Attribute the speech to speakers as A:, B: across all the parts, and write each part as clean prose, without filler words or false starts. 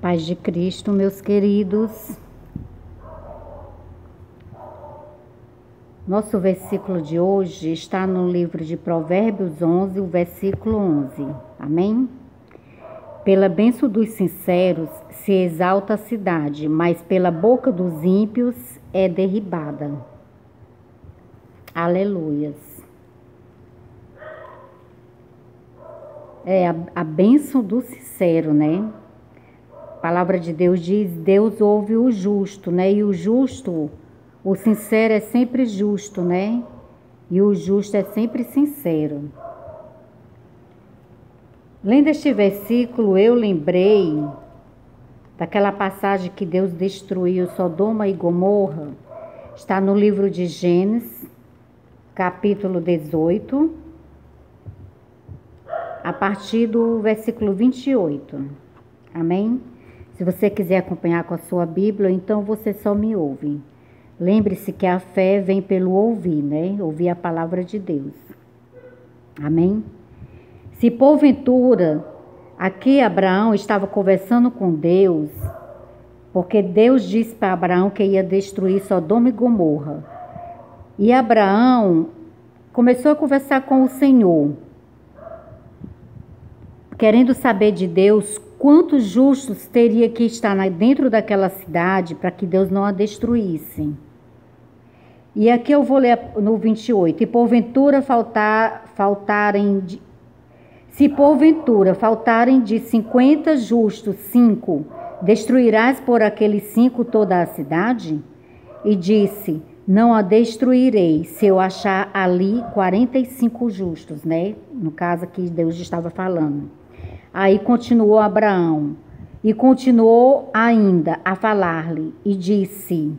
A: Paz de Cristo, meus queridos. Nosso versículo de hoje está no livro de Provérbios 11, o versículo 11. Amém? Pela bênção dos sinceros se exalta a cidade, mas pela boca dos ímpios é derribada. Aleluias. É a bênção do sincero, né? A palavra de Deus diz, Deus ouve o justo, né? E o justo, o sincero é sempre justo, né? E o justo é sempre sincero. Lendo este versículo, eu lembrei daquela passagem que Deus destruiu Sodoma e Gomorra. Está no livro de Gênesis, capítulo 18, a partir do versículo 28. Amém? Se você quiser acompanhar com a sua Bíblia, então você só me ouve. Lembre-se que a fé vem pelo ouvir, né? Ouvir a palavra de Deus. Amém? Se porventura, aqui Abraão estava conversando com Deus, porque Deus disse para Abraão que ia destruir Sodoma e Gomorra. E Abraão começou a conversar com o Senhor, querendo saber de Deus quantos justos teria que estar dentro daquela cidade para que Deus não a destruísse. E aqui eu vou ler no 28. Se porventura faltarem de 50 justos 5, destruirás por aqueles 5 toda a cidade? E disse, não a destruirei se eu achar ali 45 justos, né? No caso que Deus estava falando. Aí continuou Abraão, e continuou ainda a falar-lhe, e disse,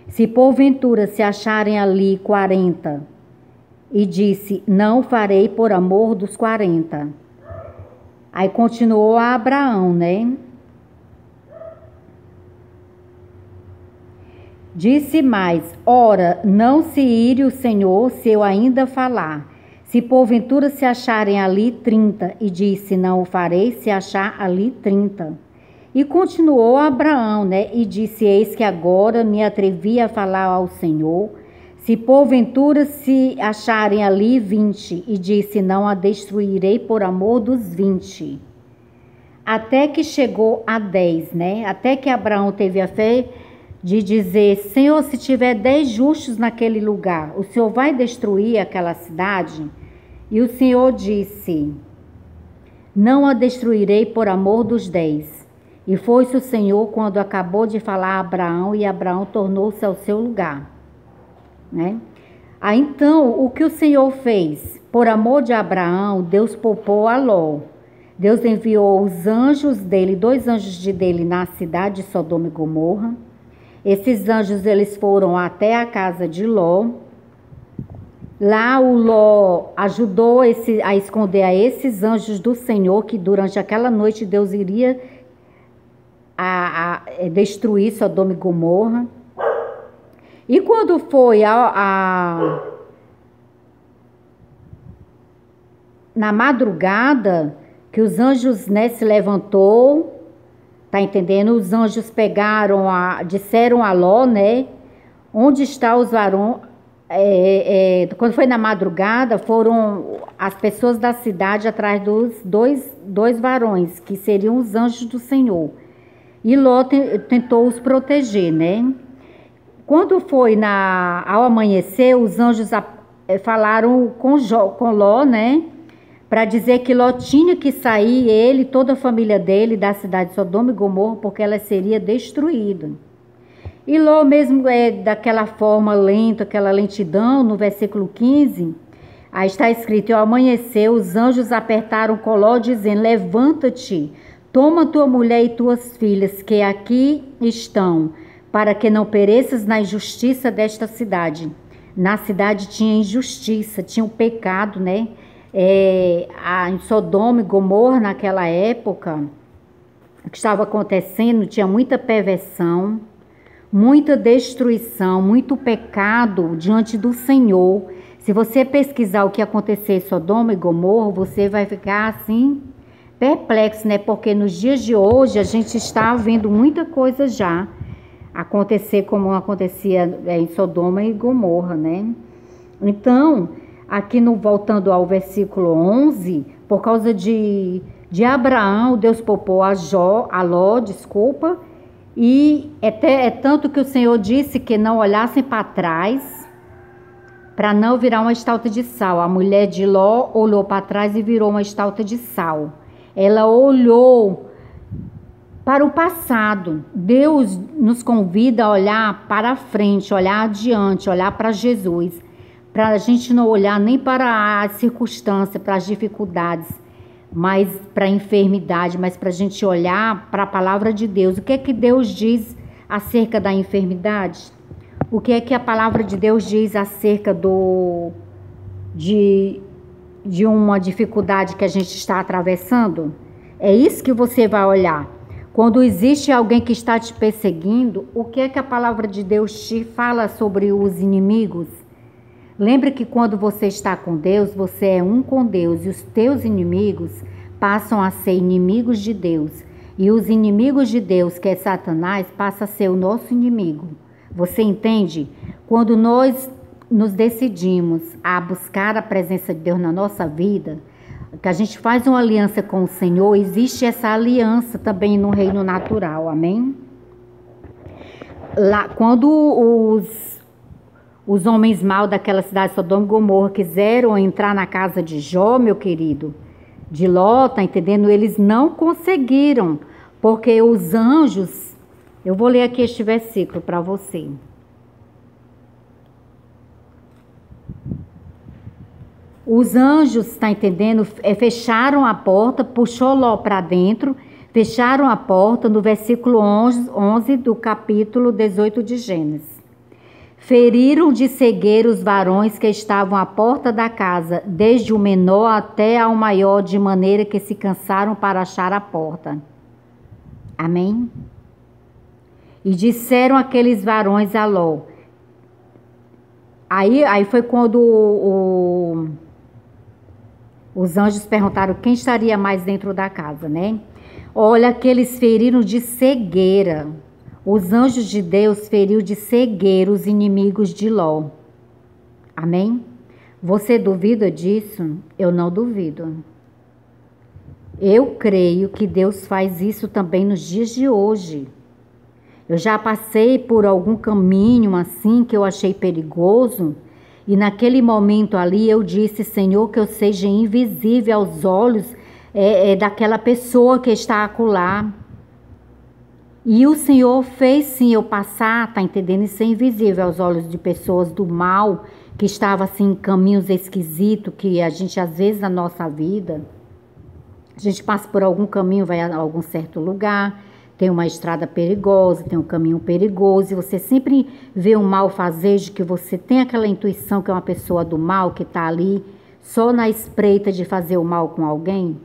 A: se porventura se acharem ali 40, e disse, não farei por amor dos 40. Aí continuou a Abraão, né? Disse mais, ora, não se ire o Senhor se eu ainda falar. Se porventura se acharem ali 30, e disse, não o farei se achar ali 30. E continuou Abraão, né? E disse, eis que agora me atrevi a falar ao Senhor. Se porventura se acharem ali 20, e disse, não a destruirei por amor dos 20. Até que chegou a 10, né? Até que Abraão teve a fé de dizer, Senhor, se tiver 10 justos naquele lugar, o Senhor vai destruir aquela cidade? E o Senhor disse, não a destruirei por amor dos 10. E foi-se o Senhor quando acabou de falar a Abraão, e Abraão tornou-se ao seu lugar. Né? Aí então, o que o Senhor fez? Por amor de Abraão, Deus poupou a Ló. Deus enviou os anjos dele, 2 anjos dele na cidade de Sodoma e Gomorra. Esses anjos, eles foram até a casa de Ló. Lá o Ló ajudou a esconder a esses anjos do Senhor, que durante aquela noite Deus iria destruir Sodoma e Gomorra. E quando foi na madrugada, que os anjos, né, se levantou, tá entendendo? Os anjos disseram a Ló, né, onde está os varões? Quando foi na madrugada, foram as pessoas da cidade atrás dos dois varões, que seriam os anjos do Senhor. E Ló tentou os proteger, né? Quando foi ao amanhecer, os anjos falaram com Ló, né? Para dizer que Ló tinha que sair, ele e toda a família dele, da cidade de Sodoma e Gomorra, porque ela seria destruída. E Ló mesmo daquela forma lenta, aquela lentidão, no versículo 15, aí está escrito, ao amanhecer, os anjos apertaram com Ló, dizendo, levanta-te, toma tua mulher e tuas filhas, que aqui estão, para que não pereças na injustiça desta cidade. Na cidade tinha injustiça, tinha o pecado, né? Em Sodoma e Gomorra, naquela época, o que estava acontecendo, tinha muita perversão, muita destruição, muito pecado diante do Senhor. Se você pesquisar o que aconteceu em Sodoma e Gomorra, você vai ficar assim, perplexos, né? Porque nos dias de hoje a gente está vendo muita coisa já acontecer como acontecia em Sodoma e Gomorra, né? Então, aqui no, voltando ao versículo 11, por causa de Abraão, Deus poupou a Ló, desculpa, e é tanto que o Senhor disse que não olhassem para trás, para não virar uma estátua de sal. A mulher de Ló olhou para trás e virou uma estátua de sal. Ela olhou para o passado. Deus nos convida a olhar para frente, olhar adiante, olhar para Jesus, para a gente não olhar nem para as circunstâncias, para as dificuldades, mas para a enfermidade, mas para a gente olhar para a palavra de Deus. O que é que Deus diz acerca da enfermidade? O que é que a palavra de Deus diz acerca de uma dificuldade que a gente está atravessando? É isso que você vai olhar. Quando existe alguém que está te perseguindo, o que é que a palavra de Deus te fala sobre os inimigos? Lembre que quando você está com Deus, você é um com Deus, e os teus inimigos passam a ser inimigos de Deus. E os inimigos de Deus, que é Satanás, passa a ser o nosso inimigo. Você entende? Quando nós nos decidimos a buscar a presença de Deus na nossa vida, que a gente faz uma aliança com o Senhor, existe essa aliança também no reino natural, amém? Lá, quando os homens maus daquela cidade de Sodoma e Gomorra quiseram entrar na casa de Jó, meu querido, de Ló, tá entendendo? Eles não conseguiram, porque os anjos... Eu vou ler aqui este versículo para você. Os anjos, está entendendo? Fecharam a porta, puxou Ló para dentro, fecharam a porta no versículo 11 do capítulo 18 de Gênesis. Feriram de cegueira os varões que estavam à porta da casa, desde o menor até ao maior, de maneira que se cansaram para achar a porta. Amém? E disseram aqueles varões a Ló. Aí foi quando os anjos perguntaram quem estaria mais dentro da casa, né? Olha que eles feriram de cegueira. Os anjos de Deus feriu de cegueira os inimigos de Ló. Amém? Você duvida disso? Eu não duvido. Eu creio que Deus faz isso também nos dias de hoje. Eu já passei por algum caminho assim que eu achei perigoso, e naquele momento ali eu disse, Senhor, que eu seja invisível aos olhos daquela pessoa que está acolá. E o Senhor fez sim eu passar, tá entendendo? E ser invisível aos olhos de pessoas do mal, que estavam assim em caminhos esquisitos, que a gente às vezes na nossa vida, a gente passa por algum caminho, vai a algum certo lugar, tem uma estrada perigosa, tem um caminho perigoso, e você sempre vê um malfazejo, que você tem aquela intuição que é uma pessoa do mal, que está ali só na espreita de fazer o mal com alguém.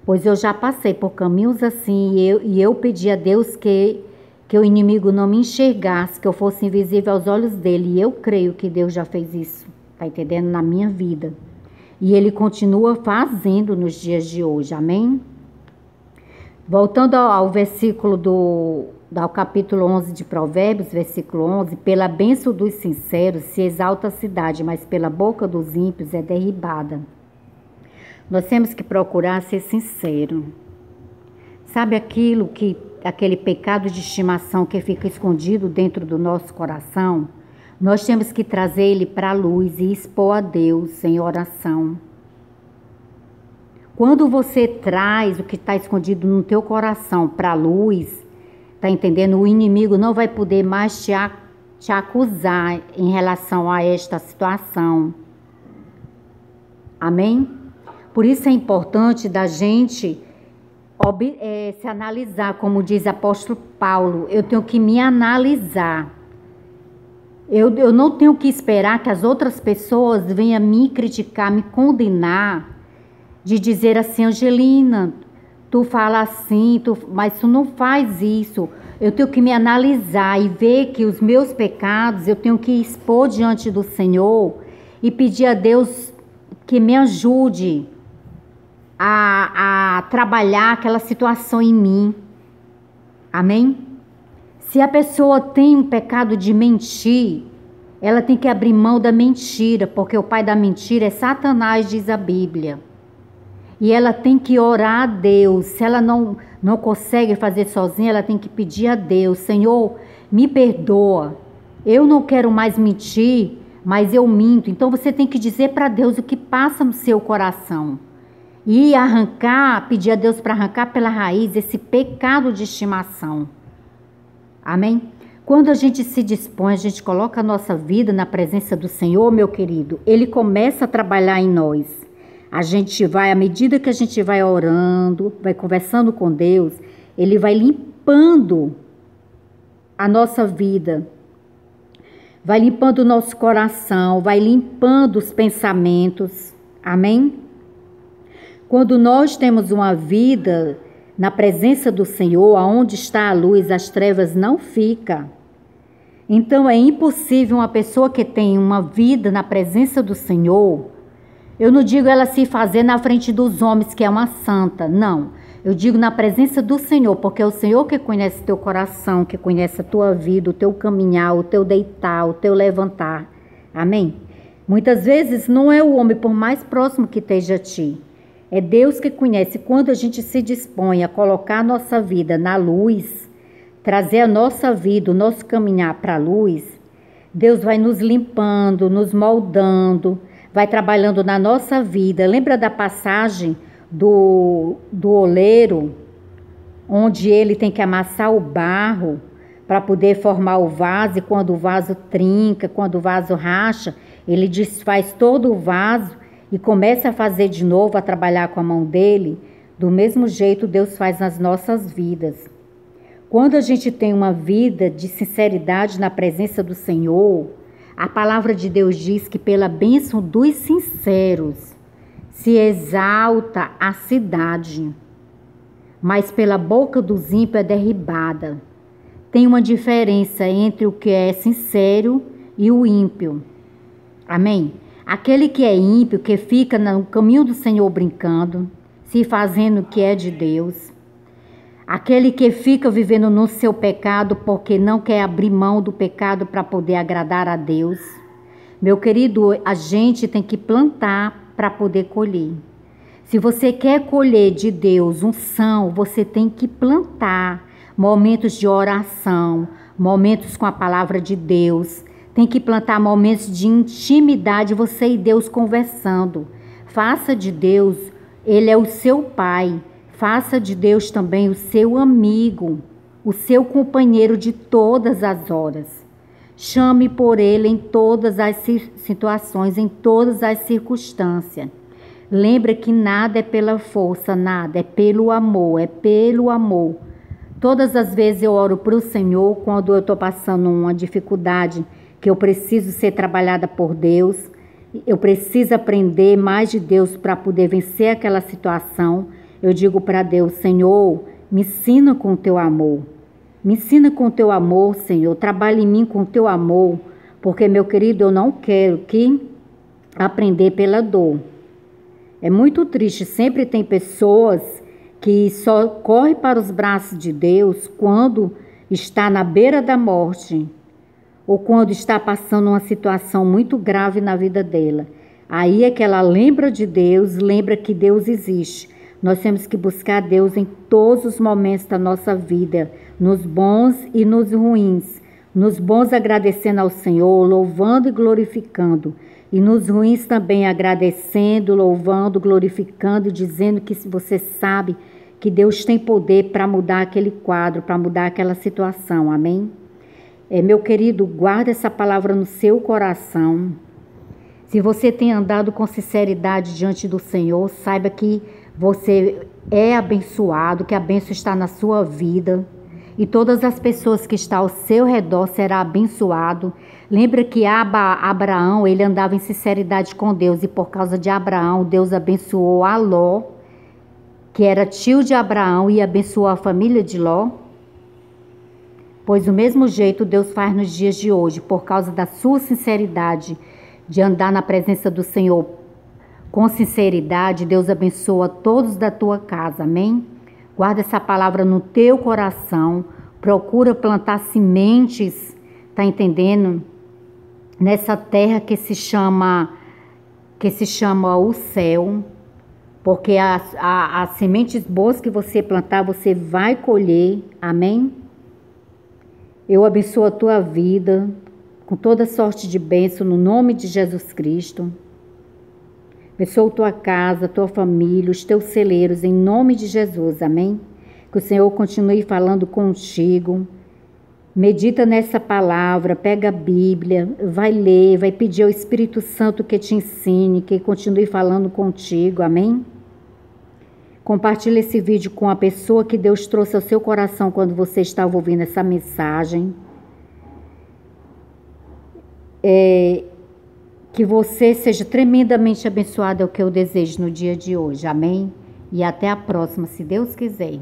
A: Pois eu já passei por caminhos assim, e eu pedi a Deus que o inimigo não me enxergasse, que eu fosse invisível aos olhos dele, e eu creio que Deus já fez isso, tá entendendo? Na minha vida. E Ele continua fazendo nos dias de hoje, amém? Voltando ao versículo ao capítulo 11 de Provérbios, versículo 11, pela bênção dos sinceros se exalta a cidade, mas pela boca dos ímpios é derribada. Nós temos que procurar ser sincero. Sabe aquele pecado de estimação que fica escondido dentro do nosso coração? Nós temos que trazer ele para a luz e expor a Deus em oração. Quando você traz o que está escondido no teu coração para a luz, tá entendendo? O inimigo não vai poder mais te acusar em relação a esta situação. Amém? Por isso é importante da gente se analisar, como diz o apóstolo Paulo. Eu tenho que me analisar. Eu não tenho que esperar que as outras pessoas venham me criticar, me condenar, de dizer assim, Angelina, tu fala assim, mas tu não faz isso. Eu tenho que me analisar e ver que os meus pecados eu tenho que expor diante do Senhor e pedir a Deus que me ajude a trabalhar aquela situação em mim. Amém? Se a pessoa tem um pecado de mentir, ela tem que abrir mão da mentira, porque o pai da mentira é Satanás, diz a Bíblia. E ela tem que orar a Deus. Se ela não consegue fazer sozinha, ela tem que pedir a Deus: Senhor, me perdoa. Eu não quero mais mentir, mas eu minto. Então você tem que dizer para Deus o que passa no seu coração. E pedir a Deus para arrancar pela raiz esse pecado de estimação. Amém? Quando a gente se dispõe, a gente coloca a nossa vida na presença do Senhor, meu querido, Ele começa a trabalhar em nós. A gente vai, à medida que a gente vai orando, vai conversando com Deus, Ele vai limpando a nossa vida, vai limpando o nosso coração, vai limpando os pensamentos. Amém? Quando nós temos uma vida na presença do Senhor, aonde está a luz, as trevas não ficam. Então é impossível uma pessoa que tem uma vida na presença do Senhor, eu não digo ela se fazer na frente dos homens, que é uma santa, não. Eu digo na presença do Senhor, porque é o Senhor que conhece teu coração, que conhece a tua vida, o teu caminhar, o teu deitar, o teu levantar. Amém? Muitas vezes não é o homem, por mais próximo que esteja a ti. É Deus que conhece. Quando a gente se dispõe a colocar a nossa vida na luz, trazer a nossa vida, o nosso caminhar para a luz, Deus vai nos limpando, nos moldando, vai trabalhando na nossa vida. Lembra da passagem do oleiro, onde ele tem que amassar o barro para poder formar o vaso, e quando o vaso trinca, quando o vaso racha, ele desfaz todo o vaso e começa a fazer de novo, a trabalhar com a mão dele. Do mesmo jeito Deus faz nas nossas vidas. Quando a gente tem uma vida de sinceridade na presença do Senhor, a palavra de Deus diz que pela bênção dos sinceros se exalta a cidade, mas pela boca dos ímpios é derribada. Tem uma diferença entre o que é sincero e o ímpio. Amém? Aquele que é ímpio, que fica no caminho do Senhor brincando, se fazendo o que é de Deus. Aquele que fica vivendo no seu pecado porque não quer abrir mão do pecado para poder agradar a Deus. Meu querido, a gente tem que plantar para poder colher. Se você quer colher de Deus unção, você tem que plantar momentos de oração, momentos com a palavra de Deus. Tem que plantar momentos de intimidade, você e Deus conversando. Faça de Deus, Ele é o seu Pai. Faça de Deus também o seu amigo, o seu companheiro de todas as horas. Chame por Ele em todas as situações, em todas as circunstâncias. Lembre que nada é pela força, nada, é pelo amor, é pelo amor. Todas as vezes eu oro para o Senhor quando eu estou passando uma dificuldade, que eu preciso ser trabalhada por Deus, eu preciso aprender mais de Deus para poder vencer aquela situação. Eu digo para Deus: Senhor, me ensina com o teu amor. Me ensina com o teu amor, Senhor. Trabalhe em mim com o teu amor. Porque, meu querido, eu não quero que aprender pela dor. É muito triste. Sempre tem pessoas que só correm para os braços de Deus quando está na beira da morte. Ou quando está passando uma situação muito grave na vida dela. Aí é que ela lembra de Deus, lembra que Deus existe. Nós temos que buscar Deus em todos os momentos da nossa vida, nos bons e nos ruins. Nos bons agradecendo ao Senhor, louvando e glorificando. E nos ruins também agradecendo, louvando, glorificando e dizendo que você sabe que Deus tem poder para mudar aquele quadro, para mudar aquela situação. Amém? Meu querido, guarda essa palavra no seu coração. Se você tem andado com sinceridade diante do Senhor, saiba que você é abençoado, que a bênção está na sua vida. E todas as pessoas que estão ao seu redor serão abençoadas. Lembra que Abraão, ele andava em sinceridade com Deus. E por causa de Abraão, Deus abençoou a Ló, que era tio de Abraão, e abençoou a família de Ló. Pois do mesmo jeito Deus faz nos dias de hoje, por causa da sua sinceridade de andar na presença do Senhor, com sinceridade, Deus abençoa todos da tua casa, amém? Guarda essa palavra no teu coração, procura plantar sementes, tá entendendo? Nessa terra que se chama o céu, porque as sementes boas que você plantar, você vai colher, amém? Eu abençoo a tua vida com toda sorte de bênção no nome de Jesus Cristo. Abençoo tua casa, tua família, os teus celeiros, em nome de Jesus, amém? Que o Senhor continue falando contigo. Medita nessa palavra, pega a Bíblia, vai ler, vai pedir ao Espírito Santo que te ensine, que continue falando contigo, amém? Compartilhe esse vídeo com a pessoa que Deus trouxe ao seu coração quando você estava ouvindo essa mensagem. Que você seja tremendamente abençoado, é o que eu desejo no dia de hoje, amém? E até a próxima, se Deus quiser.